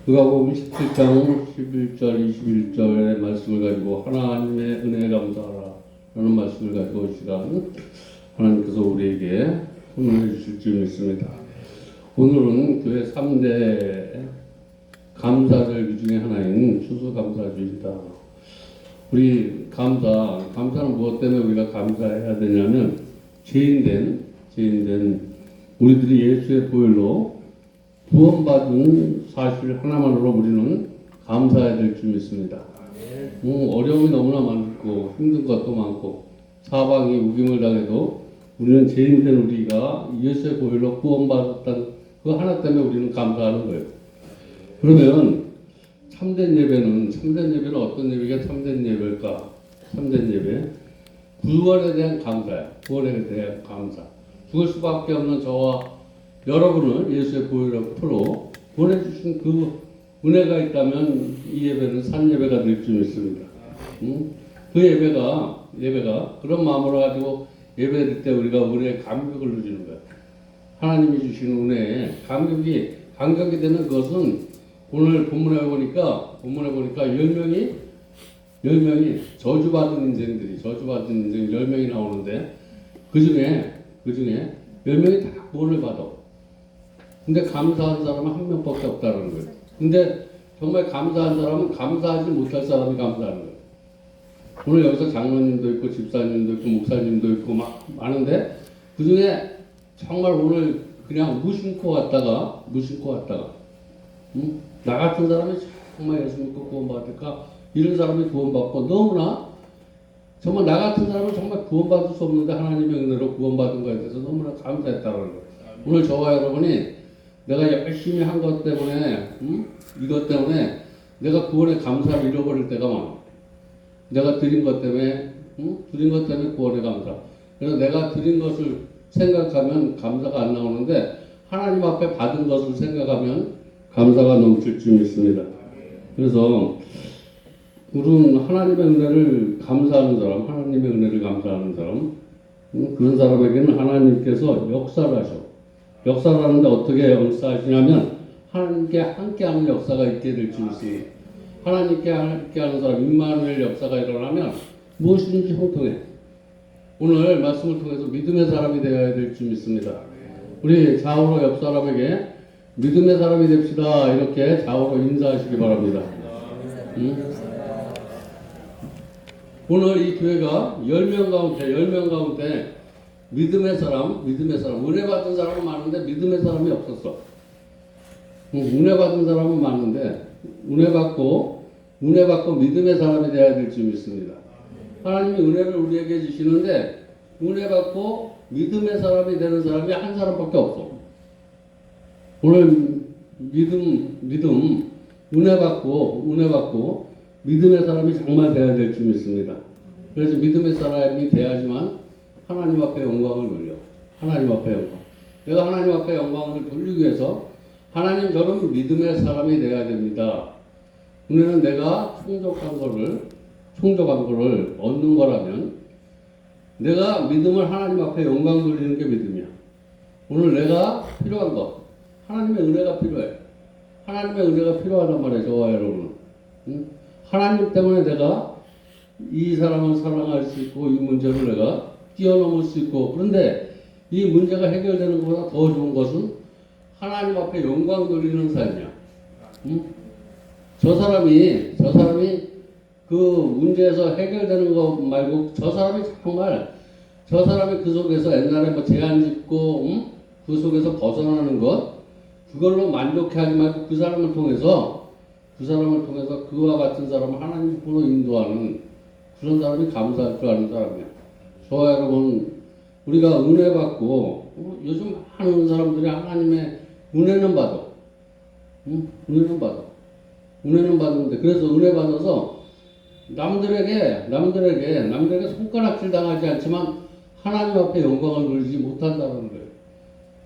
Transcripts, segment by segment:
누가복음 17장 11절 21절의 말씀을 가지고 하나님의 은혜에 감사하라 라는 말씀을 가지고 이 시간 하나님께서 우리에게 훈련해 주실 줄 믿습니다. 오늘은 교회 3대 감사절 중에 하나인 추수감사주일이다. 우리 감사는 무엇 때문에 우리가 감사해야 되냐면 죄인된 우리들이 예수의 보혈로 구원받은 사실 하나만으로 우리는 감사해야 될 줄 믿습니다. 어려움이 너무나 많고 힘든 것도 많고 사방이 우김을 당해도 우리는 죄인된 우리가 예수의 보혈로 구원받았다는 그 하나 때문에 우리는 감사하는 거예요. 그러면 참된 예배는 어떤 예배가 참된 예배일까? 참된 예배 구원에 대한 감사야. 구원에 대한 감사. 죽을 수밖에 없는 저와 여러분을 예수의 보혈로 보내주신 그 은혜가 있다면 이 예배는 산 예배가 될 줄 믿습니다. 그 예배가 그런 마음으로 가지고 예배드릴 때 우리가 은혜의 감격을 누리는 거예요. 하나님이 주신 은혜에 감격이 되는 것은 오늘 본문에 보니까 10명이 저주받은 인생들이 10명이 나오는데 그 중에 10명이 다 구원을 받아. 근데 감사한 사람은 한 명밖에 없다는 거예요. 근데 정말 감사한 사람은 감사하지 못할 사람이 감사하는 거예요. 오늘 여기서 장로님도 있고 집사님도 있고 목사님도 있고 막 많은데 그 중에 정말 오늘 그냥 무심코 갔다가 나 같은 사람이 정말 예수 믿고 구원받을까? 이런 사람이 구원받고 너무나 정말 나 같은 사람은 정말 구원받을 수 없는데 하나님의 은혜로 구원받은 거에 대해서 너무나 감사했다는 거예요. 오늘 저와 여러분이 내가 열심히 한 것 때문에 이것 때문에 내가 구원의 감사를 잃어버릴 때가 많아. 내가 드린 것 때문에 구원의 감사. 그래서 내가 드린 것을 생각하면 감사가 안 나오는데 하나님 앞에 받은 것을 생각하면 감사가 넘칠 줄 믿습니다. 그래서 우리는 하나님의 은혜를 감사하는 사람, 그런 사람에게는 하나님께서 역사를 하셔. 역사를 하는데 어떻게 역사하시냐면 하나님께 함께하는 역사가 있게 될 줄 믿습니다. 하나님께 함께하는 사람, 임마누엘 역사가 일어나면 무엇이든지 형통해. 오늘 말씀을 통해서 믿음의 사람이 되어야 될 줄 믿습니다. 우리 좌우로 옆 사람에게 믿음의 사람이 됩시다. 이렇게 좌우로 인사하시기 바랍니다. 오늘 이 교회가 10명 가운데 믿음의 사람, 은혜 받은 사람은 많은데 믿음의 사람이 없었어. 은혜 받은 사람은 많은데 은혜 받고 믿음의 사람이 되어야 될 줄 믿습니다. 하나님이 은혜를 우리에게 주시는데 은혜 받고 믿음의 사람이 되는 사람이 한 사람밖에 없어. 오늘 은혜 받고 믿음의 사람이 정말 되어야 될 줄 믿습니다. 그래서 믿음의 사람이 돼야지만 하나님 앞에 영광을 돌려. 내가 하나님 앞에 영광을 돌리기 위해서 하나님 저는 믿음의 사람이 돼야 됩니다. 은혜는 내가 충족한 거를 얻는 거라면 내가 믿음을 하나님 앞에 영광 돌리는 게 믿음이야. 오늘 내가 필요한 것, 하나님의 은혜가 필요해. 하나님의 은혜가 필요하단 말이에요, 저와 여러분은. 하나님 때문에 내가 이 사람을 사랑할 수 있고 이 문제를 내가 뛰어넘을 수 있고 그런데 이 문제가 해결되는 것보다 더 좋은 것은 하나님 앞에 영광 돌리는 삶이야. 저 사람이 그 문제에서 해결되는 것 말고 저 사람이 그 속에서 옛날에 뭐 제한 짓고 그 속에서 벗어나는 것 그걸로 만족해하지 말고 그 사람을 통해서 그와 같은 사람을 하나님 으로 인도하는 그런 사람이 감사할 줄 아는 사람이야. 저와 여러분 우리가 은혜 받고 요즘 많은 사람들이 하나님의 은혜는 받아. 은혜는 받는데 그래서 은혜 받아서 남들에게 손가락질 당하지 않지만 하나님 앞에 영광을 돌리지 못한다는 거예요.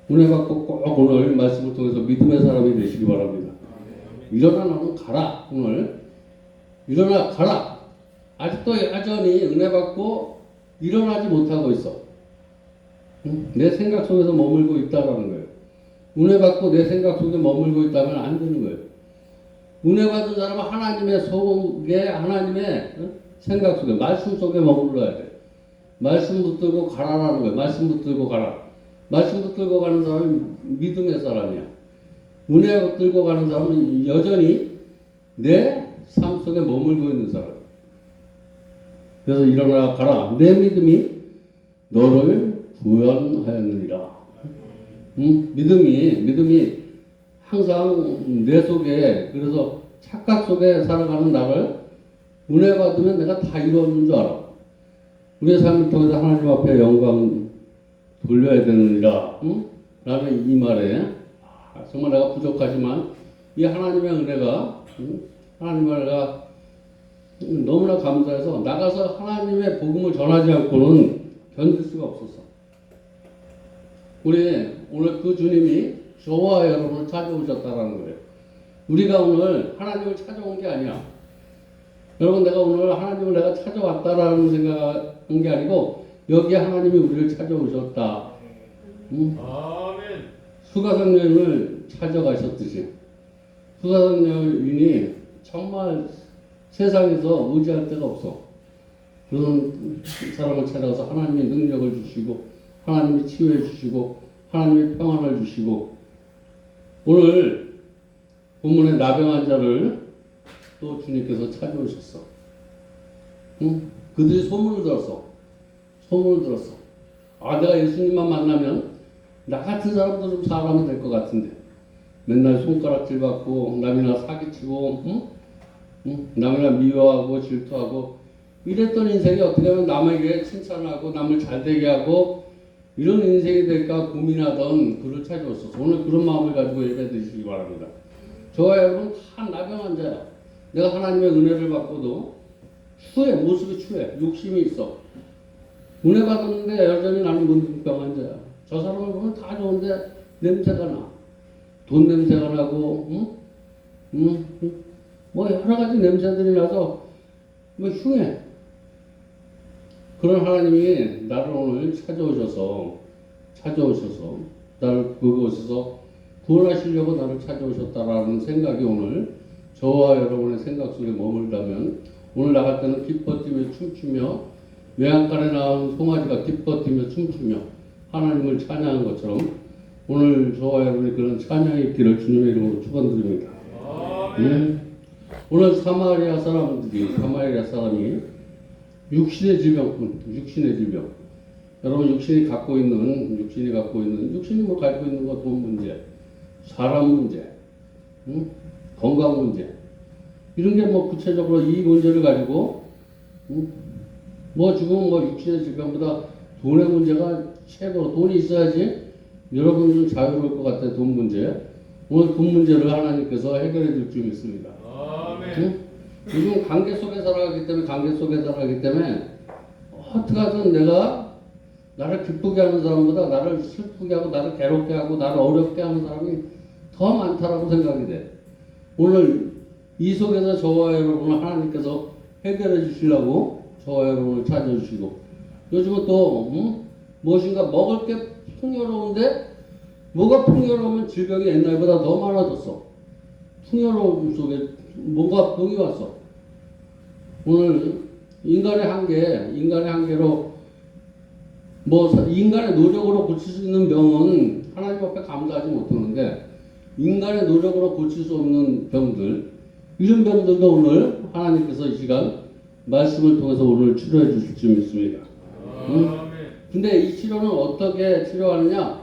은혜 받고 꼭 오늘 말씀을 통해서 믿음의 사람이 되시기 바랍니다. 일어나 너는 가라. 오늘 일어나 가라. 아직도 여전히 은혜 받고 일어나지 못하고 있어. 내 생각 속에서 머물고 있다라는 거예요. 은혜 받고 내 생각 속에 머물고 있다면 안 되는 거예요. 은혜 받은 사람은 하나님의 속에, 하나님의 생각 속에, 말씀 속에 머물러야 돼. 말씀 붙들고 가라라는 거예요. 말씀 붙들고 가라. 말씀 붙들고 가는 사람이 믿음의 사람이야. 은혜 붙들고 가는 사람은 여전히 내 삶 속에 머물고 있는 사람. 그래서 일어나 가라. 내 믿음이 너를 구원하였느니라. 믿음이 항상 내 속에, 그래서 착각 속에 살아가는 나를 은혜 받으면 내가 다 이루어진 줄 알아. 우리의 삶을 통해서 하나님 앞에 영광 돌려야 되느니라. 라는 이 말에 정말 내가 부족하지만 이 하나님의 은혜가 하나님의 은혜가 너무나 감사해서 나가서 하나님의 복음을 전하지 않고는 견딜 수가 없었어. 우리 오늘 그 주님이 저와 여러분을 찾아오셨다라는 거예요. 우리가 오늘 하나님을 찾아온 게 아니야. 여러분, 내가 오늘 하나님을 내가 찾아왔다라는 생각한 게 아니고 여기에 하나님이 우리를 찾아오셨다. 아멘. 수가성 여인을 찾아가셨듯이 수가성 여인이 정말 세상에서 의지할 데가 없어. 그런 사람을 찾아가서 하나님의 능력을 주시고 하나님이 치유해 주시고 하나님의 평안을 주시고 오늘 본문의 나병 환자를 또 주님께서 찾아오셨어. 그들이 소문을 들었어. 아, 내가 예수님만 만나면 나 같은 사람도 좀 사람이 될 것 같은데 맨날 손가락질 받고 남이나 사기치고 남이나 미워하고 질투하고 이랬던 인생이 어떻게 하면 남에게 칭찬하고 남을 잘되게 하고 이런 인생이 될까 고민하던 그를 찾아왔어. 오늘 그런 마음을 가지고 예배 드리시기 바랍니다. 저와 여러분 다 나병 환자야. 내가 하나님의 은혜를 받고도 추해, 모습이 추해, 욕심이 있어. 은혜 받았는데 여전히 나는 문둥병 환자야. 저 사람을 보면 다 좋은데 냄새가 나. 돈 냄새가 나고, 뭐 여러 가지 냄새들이 나서 뭐 흉해. 그런 하나님이 나를 오늘 찾아오셔서 나를 그곳에서 구원하시려고 나를 찾아오셨다라는 생각이 오늘 저와 여러분의 생각 속에 머물다면 오늘 나갈 때는 기뻐 뛰며 춤추며 외양간에 나온 송아지가 기뻐 뛰며 춤추며 하나님을 찬양한 것처럼 오늘 저와 여러분이 그런 찬양의 있기를 주님의 이름으로 축원드립니다. 오늘 사마리아 사람이 육신의 질병. 여러분 육신이 갖고 있는 육신이 뭐 갖고 있는 거 돈 문제, 사람 문제, 건강 문제 이런 게 뭐 구체적으로 이 문제를 가지고 뭐 지금 뭐 육신의 질병보다 돈의 문제가 최고 돈이 있어야지 여러분은 자유로울 것 같아. 돈 문제 오늘 돈 문제를 하나님께서 해결해 줄 줄 믿습니다. 요즘 관계 속에 살아가기 때문에 어떻게 하든 내가 나를 기쁘게 하는 사람보다 나를 슬프게 하고 나를 괴롭게 하고 나를 어렵게 하는 사람이 더 많다라고 생각이 돼. 오늘 이 속에서 저와 여러분을 하나님께서 해결해 주시려고 저와 여러분을 찾아주시고 요즘은 또 무엇인가 먹을 게 풍요로운데 뭐가 풍요로우면 질병이 옛날보다 더 많아졌어. 풍요로움 속에 뭔가 병이 왔어. 오늘 인간의 한계로 뭐 인간의 노력으로 고칠 수 있는 병은 하나님 앞에 감사하지 못하는데 인간의 노력으로 고칠 수 없는 병들 이런 병들도 오늘 하나님께서 이 시간 말씀을 통해서 오늘 치료해 주실 줄 믿습니다. 근데 이 치료는 어떻게 치료하느냐?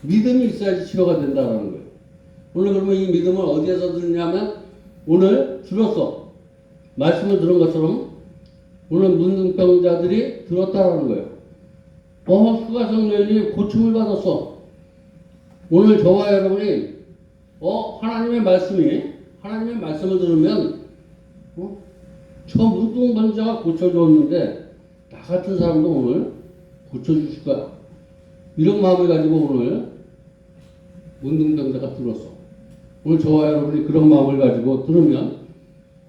믿음이 있어야지 치료가 된다는 거예요. 오늘 그러면 이 믿음을 어디에서 듣느냐면 오늘 들었어. 말씀을 들은 것처럼 오늘 문둥병자들이 들었다라는 거예요. 수가성 여인이 고침을 받았어. 오늘 저와 여러분이 하나님의 말씀을 들으면 저 문둥병자가 고쳐줬는데 나 같은 사람도 오늘 고쳐주실 거야. 이런 마음을 가지고 오늘 문둥병자가 들었어. 오늘 저와 여러분이 그런 마음을 가지고 들으면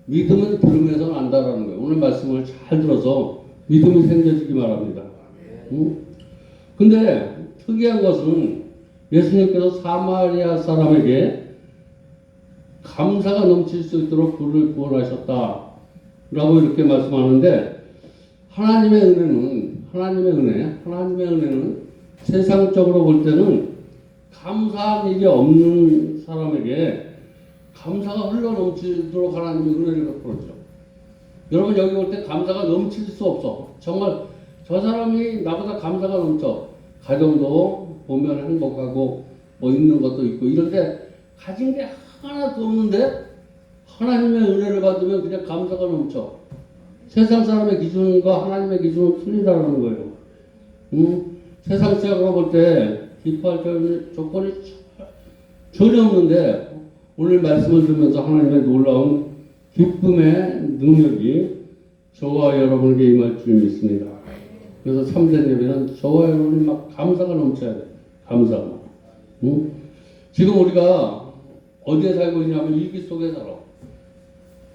믿음은 들으면서 난다라는 거예요. 오늘 말씀을 잘 들어서 믿음이 생겨지기 바랍니다. 근데 특이한 것은 예수님께서 사마리아 사람에게 감사가 넘칠 수 있도록 그를 구원하셨다. 라고 이렇게 말씀하는데, 하나님의 은혜는 세상적으로 볼 때는 감사한 일이 없는 사람에게 감사가 흘러 넘치도록 하나님이 은혜를 베풀었죠. 여러분 여기 올 때 감사가 넘칠 수 없어. 정말 저 사람이 나보다 감사가 넘쳐. 가정도 보면 행복하고 뭐 있는 것도 있고 이런데 가진 게 하나도 없는데 하나님의 은혜를 받으면 그냥 감사가 넘쳐. 세상 사람의 기준과 하나님의 기준은 틀리다는 거예요. 세상 시각으로 볼 때 기뻐할 조건이 전혀 없는데 오늘 말씀을 들으면서 하나님의 놀라운 기쁨의 능력이 저와 여러분에게 임할 줄 믿습니다. 그래서 참된 예배는 저와 여러분이 막 감사가 넘쳐야 돼요. 감사가. 지금 우리가 어디에 살고 있냐면 이기 속에 살아.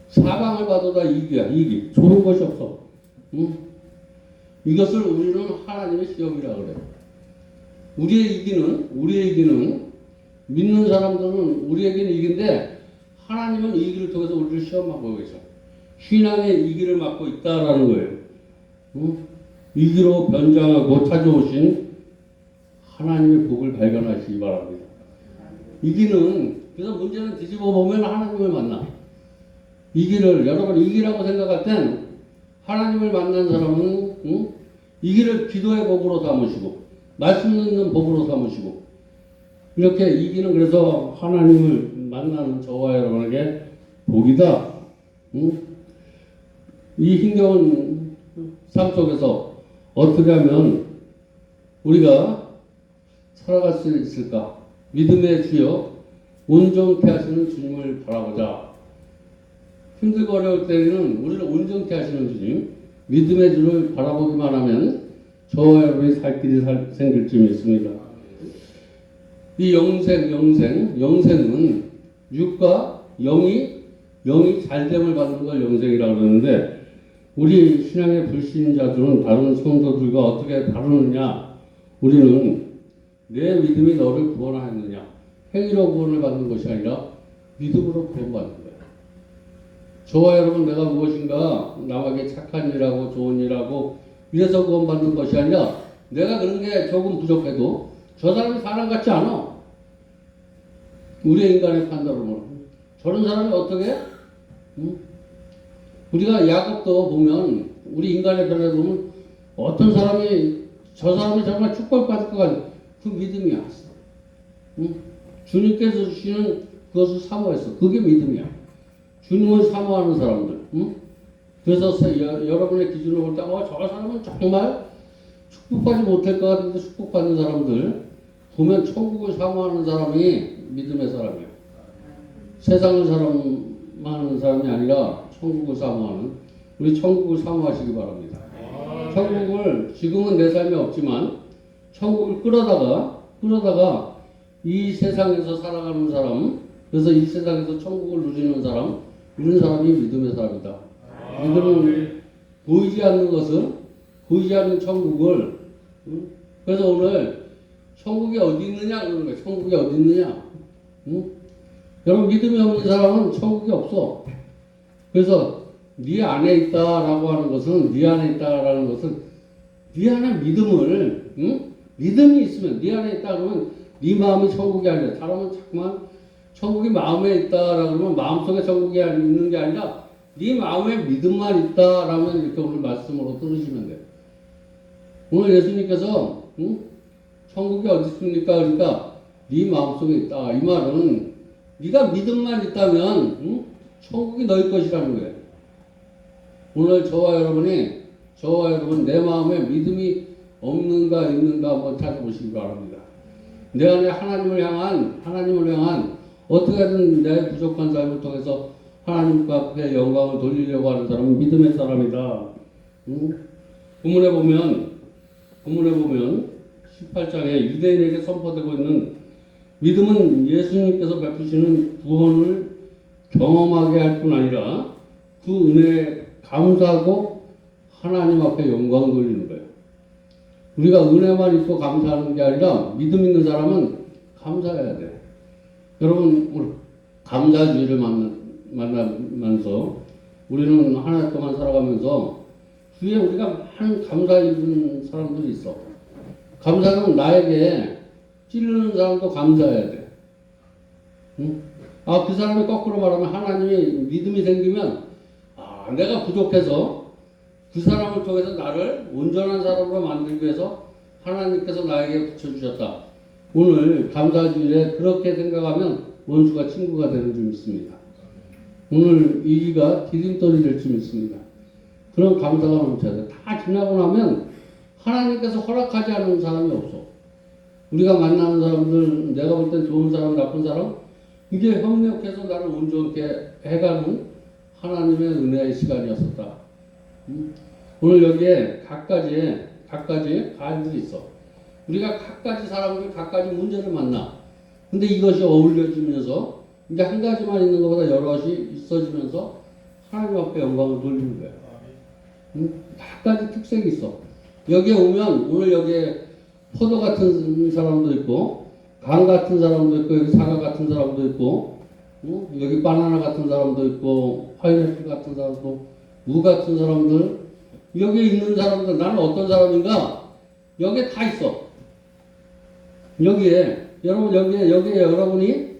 사방을 봐도 다 이기야. 이기. 좋은 것이 없어. 이것을 우리는 하나님의 시험이라 그래. 우리의 이기는 믿는 사람들은 우리에게는 이기인데 하나님은 이 이기를 통해서 우리를 시험하고 계셔. 신앙의 이기를 맡고 있다라는 거예요. 이기로 변장하고 찾아오신 하나님의 복을 발견하시기 바랍니다. 그래서 문제는 뒤집어 보면 하나님을 만나. 여러분 이기라고 생각할 땐 하나님을 만난 사람은 이기를 기도의 복으로 삼으시고 말씀 듣는 복으로 삼으시고 이렇게 이기는 그래서 하나님을 만나는 저와 여러분에게 복이다. 이 힘겨운 삶 속에서 어떻게 하면 우리가 살아갈 수 있을까? 믿음의 주여 온전케 하시는 주님을 바라보자. 힘들고 어려울 때는 우리를 온전케 하시는 주님, 믿음의 주를 바라보기만 하면 저와 여러분이 살 길이 생길 줄 믿습니다. 이 영생은 육과 영이 잘됨을 받는 걸 영생이라고 그러는데 우리 신앙의 불신자들은 다른 성도들과 어떻게 다루느냐? 우리는 내 믿음이 너를 구원하였느냐? 행위로 구원을 받는 것이 아니라 믿음으로 구원받는 거예요. 저와 여러분 내가 무엇인가 남에게 착한 일하고 좋은 일하고 이래서 구원받는 것이 아니라 내가 그런 게 조금 부족해도 저 사람이 사람 같지 않아. 우리의 인간의 판단으로는 저런 사람이 어떻게? 우리가 야곱도 보면 우리 인간의 편에 보면 어떤 사람이 저 사람이 정말 축복받을 것 같은 그 믿음이야. 주님께서 주시는 그것을 사모했어. 그게 믿음이야. 주님을 사모하는 사람들. 그래서 여러분의 기준으로 볼 때 저 사람은 정말 축복받지 못할 것 같은데 축복받는 사람들 보면 천국을 사모하는 사람이 믿음의 사람이에요. 세상을 사모하는 사람이 아니라 천국을 사모하는 우리 천국을 사모하시기 바랍니다. 천국을 지금은 내 삶에 없지만 천국을 끌어다가 이 세상에서 살아가는 사람 그래서 이 세상에서 천국을 누리는 사람 이런 사람이 믿음의 사람이다. 믿음은 보이지 않는 것은 보이지 않는 천국을 그래서 오늘 천국이 어디 있느냐 그러는 거예요. 천국이 어디 있느냐? 여러분 믿음이 없는 사람은 천국이 없어. 그래서 네 안에 있다라고 하는 것은 네 안에 있다라는 것은 네 안에 믿음을 믿음이 있으면 네 안에 있다 그러면 네 마음이 천국이 아니라 사람은 자꾸만 천국이 마음에 있다라고 그러면 마음속에 천국이 있는 게 아니라 네 마음에 믿음만 있다라면 이렇게 오늘 말씀으로 들으시면 돼요. 오늘 예수님께서 천국이 어디 있습니까? 그러니까 네 마음속에 있다. 이 말은 네가 믿음만 있다면 천국이 너희 것이라는 거예요. 오늘 저와 여러분 내 마음에 믿음이 없는가 있는가 한번 찾아보시기 바랍니다. 내 안에 하나님을 향한 어떻게든 내 부족한 삶을 통해서 하나님 앞에 영광을 돌리려고 하는 사람은 믿음의 사람이다. 본문에 보면 18장에 유대인에게 선포되고 있는 믿음은 예수님께서 베푸시는 구원을 경험하게 할 뿐 아니라 그 은혜에 감사하고 하나님 앞에 영광을 돌리는 거예요. 우리가 은혜만 있고 감사하는 게 아니라 믿음 있는 사람은 감사해야 돼. 여러분 감사주의를 만나면서 우리는 한 해 동안 살아가면서 주위에 우리가 많은 감사 입은 사람들이 있어. 감사는 나에게 찌르는 사람도 감사해야 돼. 응? 아, 그 사람이 거꾸로 말하면 하나님이 믿음이 생기면 아, 내가 부족해서 그 사람을 통해서 나를 온전한 사람으로 만들기 위해서 하나님께서 나에게 붙여주셨다. 오늘 감사주일에 그렇게 생각하면 원수가 친구가 되는 줄 믿습니다. 오늘 이기가 디딤돌이 될 줄 믿습니다. 그런 감사가 넘쳐야 돼. 다 지나고 나면 하나님께서 허락하지 않은 사람이 없어. 우리가 만나는 사람들, 내가 볼 땐 좋은 사람, 나쁜 사람, 이게 협력해서 나를 온전케 해가는 하나님의 은혜의 시간이었었다. 오늘 여기에 각가지 가인들이 있어. 우리가 각가지 사람들, 각가지 문제를 만나. 근데 이것이 어울려지면서 이게 한 가지만 있는 것보다 여럿이 있어지면서 하나님 앞에 영광을 돌리는 거야. 각가지 특색이 있어. 여기에 오면 오늘 여기에 포도 같은 사람도 있고 강 같은 사람도 있고 여기 사과 같은 사람도 있고 여기 바나나 같은 사람도 있고 파인애플 같은 사람도 무 같은 사람들 여기에 있는 사람들 나는 어떤 사람인가 여기에 다 있어. 여기에 여러분 여기에 여러분이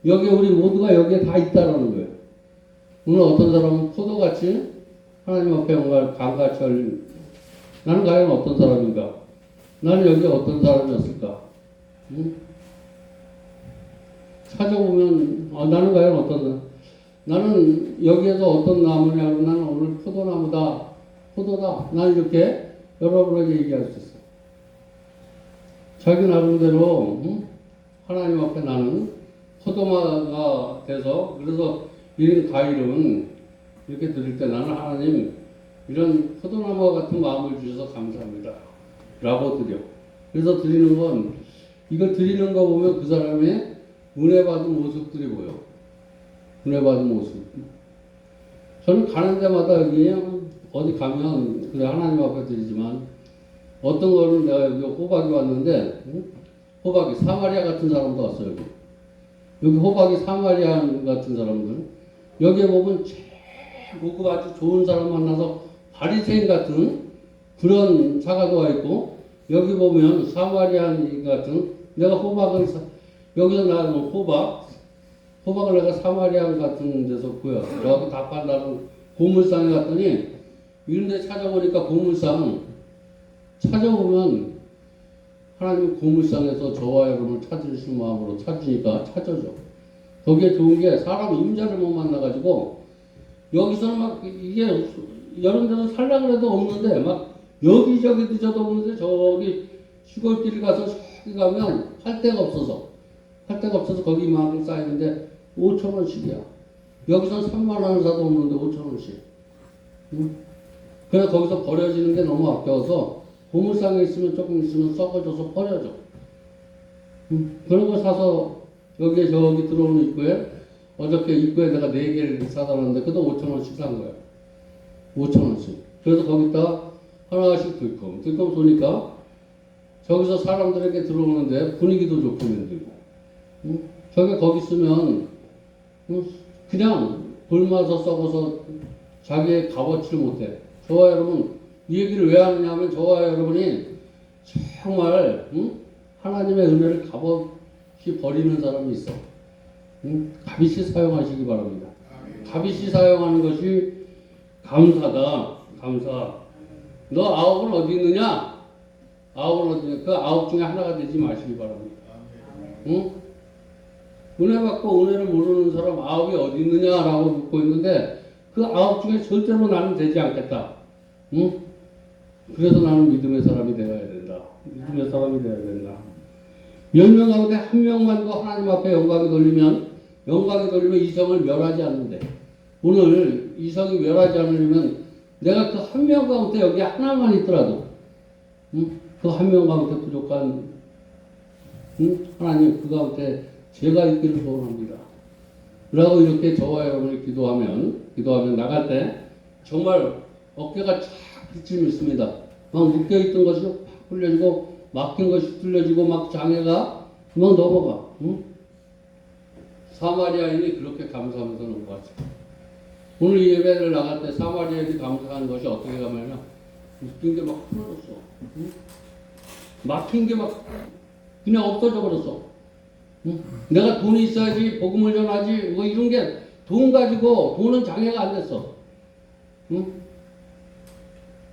여기에 우리 모두가 여기에 다 있다라는 거예요. 오늘 어떤 사람은 포도같이 하나님 앞에 영광을 강같이 나는 과연 어떤 사람인가? 나는 여기 어떤 사람이었을까? 찾아보면 나는 과연 어떤 나는 여기에서 어떤 나무냐고 나는 오늘 포도다. 나는 이렇게 여러분에게 얘기할 수 있어. 자기 나름대로 하나님 앞에 나는 포도마가 돼서 그래서 이런 과일은 이렇게 드릴 때 나는 하나님 이런 포도나무와 같은 마음을 주셔서 감사합니다. 라고 드려. 그래서 드리는 건 이걸 드리는 거 보면 그 사람의 은혜 받은 모습들이 보여. 은혜 받은 모습. 저는 가는 데마다 여기 어디 가면 그래 하나님 앞에 드리지만 어떤 거는 내가 여기 호박이 왔는데 호박이 사마리아 같은 사람도 왔어요. 여기 호박이 사마리아 같은 사람들 여기에 보면 고급 아주 좋은 사람 만나서 바리새인 같은 그런 사가도 와 있고 여기 보면 사마리안 같은 내가 여기서 나는 호박을 내가 사마리안 같은 데서 구해왔어. 여기 다 판다는 고물상에 갔더니 이런 데 찾아보니까 고물상 찾아보면 하나님 고물상에서 저와 여러분을 찾으실 마음으로 찾으니까 찾아줘. 거기에 좋은 게 사람 임자를 못 만나가지고 여기서는 막 이게 여러 데서 살려고 해도 없는데 막 여기저기 늦어도 없는데 저기 시골길 가서 저기 가면 할 데가 없어서 거기 이만큼 쌓이는데 5,000원씩이야. 여기서는 3만 원 사도 없는데 5,000원씩. 그래서 거기서 버려지는 게 너무 아까워서 고물상에 있으면 조금 있으면 썩어져서 버려져. 그런 거 사서 여기에 저기 들어오는 입구에 어저께 입구에 내가 4개를 사다 놨는데 그것도 5,000원씩 산 거야. 5,000원씩. 그래서 거기다 하나씩 들kom 쏘니까 저기서 사람들에게 들어오는데 분위기도 좋고 만들고 거기 있으면 그냥 굶어서 썩어서 자기의 값어치를 못해. 저와 여러분 이 얘기를 왜 하느냐면 저와 여러분이 정말 하나님의 은혜를 값없이 버리는 사람이 있어. 값있이 사용하시기 바랍니다. 값있이 사용하는 것이 감사다. 감사. 너 9은 어디 있느냐? 9은 어디 있느냐? 그 9 중에 하나가 되지 마시기 바랍니다. 응? 은혜 받고 은혜를 모르는 사람 9이 어디 있느냐라고 묻고 있는데 그 9 중에 절대로 나는 되지 않겠다. 응? 그래서 나는 믿음의 사람이 되어야 된다. 믿음의 사람이 되어야 된다. 10명 가운데 한 명만도 하나님 앞에 영광이 돌리면 이성을 멸하지 않는데 오늘 이성이 멸하지 않으려면 내가 그 한 명 가운데 여기 하나만 있더라도 그 한 명 가운데 부족한 하나님 그 가운데 제가 있기를 소원합니다. 라고 이렇게 저와 여러분이 기도하면 나갈 때 정말 어깨가 착 빛을 믿습니다. 막 묶여있던 것이 확 풀려지고 막힌 것이 풀려지고 막 장애가 막 넘어가. 사마리아인이 그렇게 감사하면서 넘어갔어요. 오늘 이 예배를 나갈 때 사마리아인이 감사한 것이 어떻게 가면요. 웃긴 게 막 풀어졌어. 응? 막힌 게 막 그냥 없어져 버렸어. 응? 내가 돈이 있어야지 복음을 전하지 뭐 이런 게 돈 가지고 돈은 장애가 안 됐어. 응?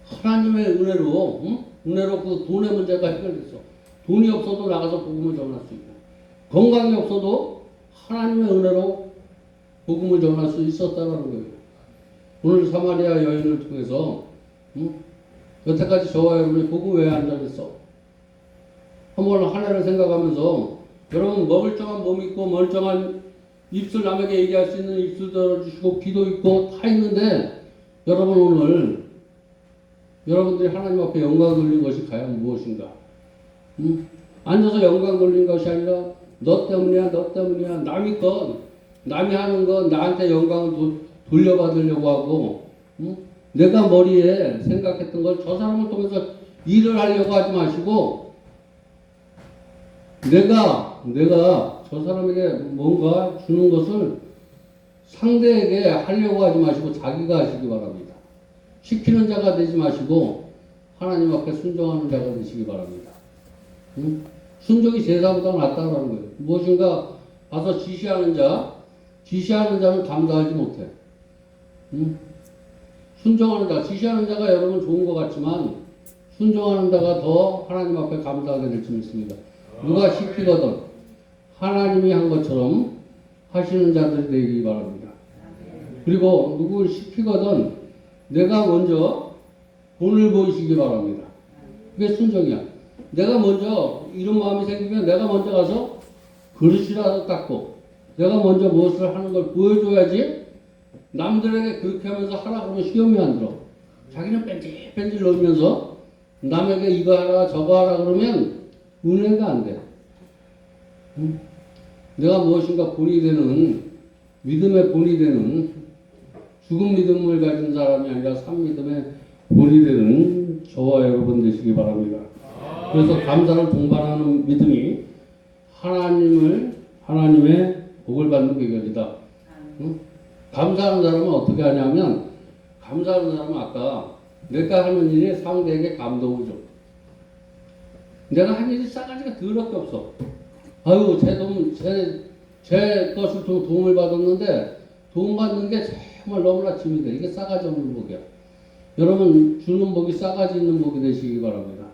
하나님의 은혜로 은혜로 그 돈의 문제가 해결됐어. 돈이 없어도 나가서 복음을 전할 수 있고 건강이 없어도 하나님의 은혜로 복음을 전할 수 있었다는 거예요. 오늘 사마리아 여인을 통해서 여태까지 저와 여러분이 복음 왜 안 전했어? 한번 하나를 생각하면서 여러분 멀쩡한 몸 있고 멀쩡한 입술 남에게 얘기할 수 있는 입술도 열어주시고 귀도 있고 다 있는데 여러분 오늘 여러분들이 하나님 앞에 영광 돌린 것이 과연 무엇인가? 앉아서 영광 돌린 것이 아니라 너 때문이야 너 때문이야 남이 하는 건 나한테 영광을 돌려받으려고 하고 내가 머리에 생각했던 걸 저 사람을 통해서 일을 하려고 하지 마시고 내가 저 사람에게 뭔가 주는 것을 상대에게 하려고 하지 마시고 자기가 하시기 바랍니다. 시키는 자가 되지 마시고 하나님 앞에 순종하는 자가 되시기 바랍니다. 순종이 제사보다 낫다라는 거예요. 무엇인가 봐서 지시하는 자는 감당하지 못해. 순종하는 자, 지시하는 자가 여러분 좋은 것 같지만 순종하는 자가 더 하나님 앞에 감사하게 될 줄 믿습니다. 누가 시키거든 하나님이 한 것처럼 하시는 자들이 되기 바랍니다. 그리고 누구를 시키거든 내가 먼저 본을 보이시기 바랍니다. 그게 순종이야. 내가 먼저 이런 마음이 생기면 내가 먼저 가서 그릇이라도 닦고 내가 먼저 무엇을 하는 걸 보여줘야지 남들에게 그렇게 하면서 하라 그러면 시험이 안 들어. 자기는 뺀질뺀질 넣으면서 남에게 이거 하라 저거 하라 그러면 은혜가 안 돼. 내가 무엇인가 본이 되는 믿음의 본이 되는 죽은 믿음을 가진 사람이 아니라 산 믿음의 본이 되는 저와 여러분 되시기 바랍니다. 그래서 감사를 동반하는 믿음이 하나님의 복을 받는 비결이다. 감사하는 사람은 어떻게 하냐면 감사하는 사람은 아까 내가 하는 일이 상대에게 감동을 줘. 내가 한 일이 싸가지가 더럽게 없어. 아유 제 것을 좀 도움을 받았는데 도움 받는 게 정말 너무나 짐이 돼. 이게 싸가지 없는 복이야. 여러분 주는 복이 싸가지 있는 복이 되시기 바랍니다.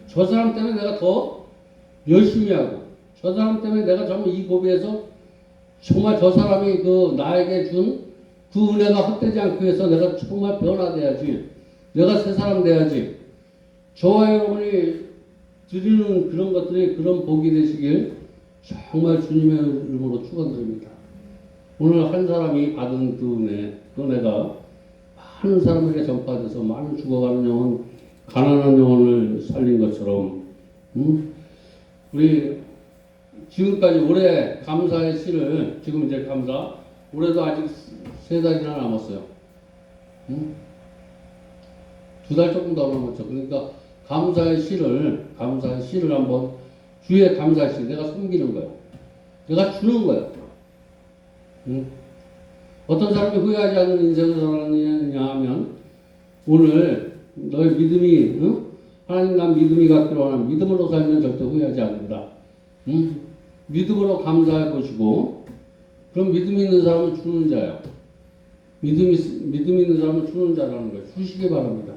저 사람 때문에 내가 더 열심히 하고 저 사람 때문에 내가 정말 이 고비에서 정말 저 사람이 나에게 준 그 은혜가 헛되지 않기 위해서 내가 정말 변화돼야지. 내가 새 사람 돼야지. 저와 여러분이 드리는 그런 것들이 그런 복이 되시길 정말 주님의 이름으로 축원드립니다. 오늘 한 사람이 받은 그 은혜가 많은 사람에게 전파돼서 많은 죽어가는 영혼, 가난한 영혼을 살린 것처럼 우리 지금까지 올해 감사의 시를 지금 이제 올해도 아직 3달이나 남았어요. 2달 조금 더 남았죠. 그러니까 감사의 시를 한번 주의 감사의 시 내가 숨기는 거예요. 내가 주는 거예요. 어떤 사람이 후회하지 않는 인생을 살았느냐 하면 오늘 너의 믿음이 하나님 난 믿음이 갖기로 하는 믿음으로 살면 절대 후회하지 않는다. 믿음으로 감사해 보시고 그럼 믿음 있는 사람은 주는 자예요. 믿음 있는 사람은 주는 자라는 거예요. 주시기 바랍니다.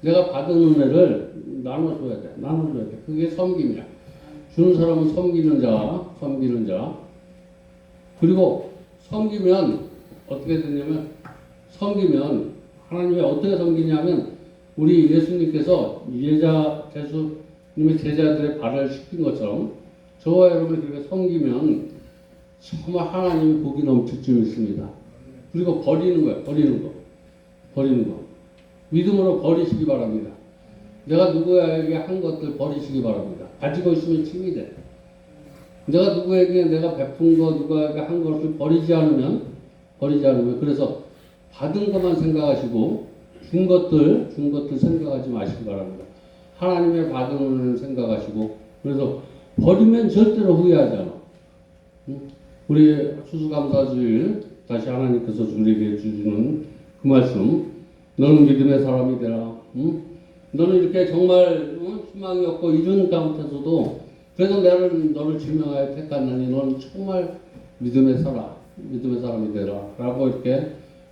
내가 받은 은혜를 나눠줘야 돼. 그게 섬김이야. 주는 사람은 섬기는 자. 그리고 섬기면 어떻게 되냐면 하나님이 어떻게 섬기냐면 우리 예수님께서 예수님의 제자들의 발을 씻긴 것처럼 저와 여러분이 그렇게 섬기면 정말 하나님의 복이 넘칠 줄 믿습니다. 그리고 버리는 거. 믿음으로 버리시기 바랍니다. 내가 누구에게 한 것들 버리시기 바랍니다. 가지고 있으면 침이 돼. 내가 누구에게 내가 베푼 거, 누구에게 한 것을 버리지 않으면 그래서 받은 것만 생각하시고 준 것들 생각하지 마시기 바랍니다. 하나님의 받은 것을 생각하시고 그래서 버리면 절대로 후회하지 않아. 우리 추수감사주일 다시 하나님께서 우리에게 주시는 그 말씀, 너는 믿음의 사람이 되라. 응? 너는 이렇게 정말 희망이 없고 이런 가운데서도 그래도 너를 지명하여 택하느니 너는 정말 믿음의 사람이 되라 라고 이렇게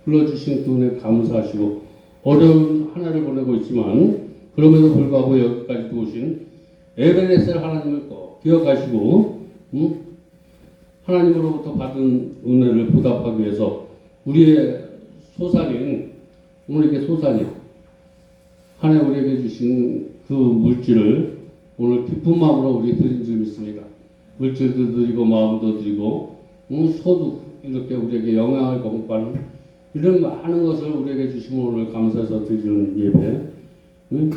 불러주신 그 은혜 감사하시고, 어려운 한 해를 보내고 있지만 그럼에도 불구하고 여기까지 오신 에베네셀 하나님을 꼭 기억하시고 하나님으로부터 받은 은혜를 보답하기 위해서 우리의 소산인, 오늘 이게 소산이야, 한 해 우리에게 주신 그 물질을 오늘 기쁜 마음으로 우리 드린 줄 믿습니다. 물질도 드리고 마음도 드리고 소득, 이렇게 우리에게 영향을 공급하는 이런 많은 것을 우리에게 주시면 오늘 감사해서 드리는 예배,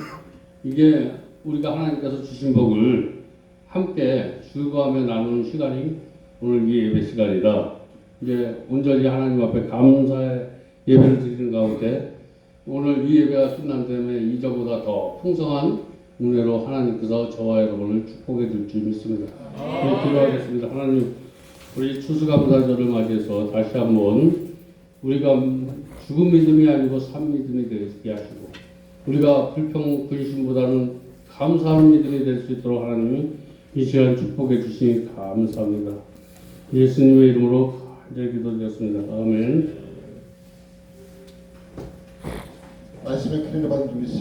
이게 우리가 하나님께서 주신 복을 함께 즐거워하며 나누는 시간이 오늘 이 예배 시간이라, 이제 온전히 하나님 앞에 감사의 예배를 드리는 가운데 오늘 이 예배가 끝난 다음에 이전보다 더 풍성한 은혜로 하나님께서 저와 여러분을 축복해 줄 줄 믿습니다. 기도하겠습니다. 하나님, 우리 추수감사절을 맞이해서 다시 한번 우리가 죽은 믿음이 아니고 산 믿음이 되게 하시고, 우리가 불평 근심보다는 감사하는 믿음이 될 수 있도록 하나님이 이 시간 축복해 주시니 감사합니다. 예수님의 이름으로 간절히 기도드렸습니다. 아멘. 말씀의 크리를 받은 우리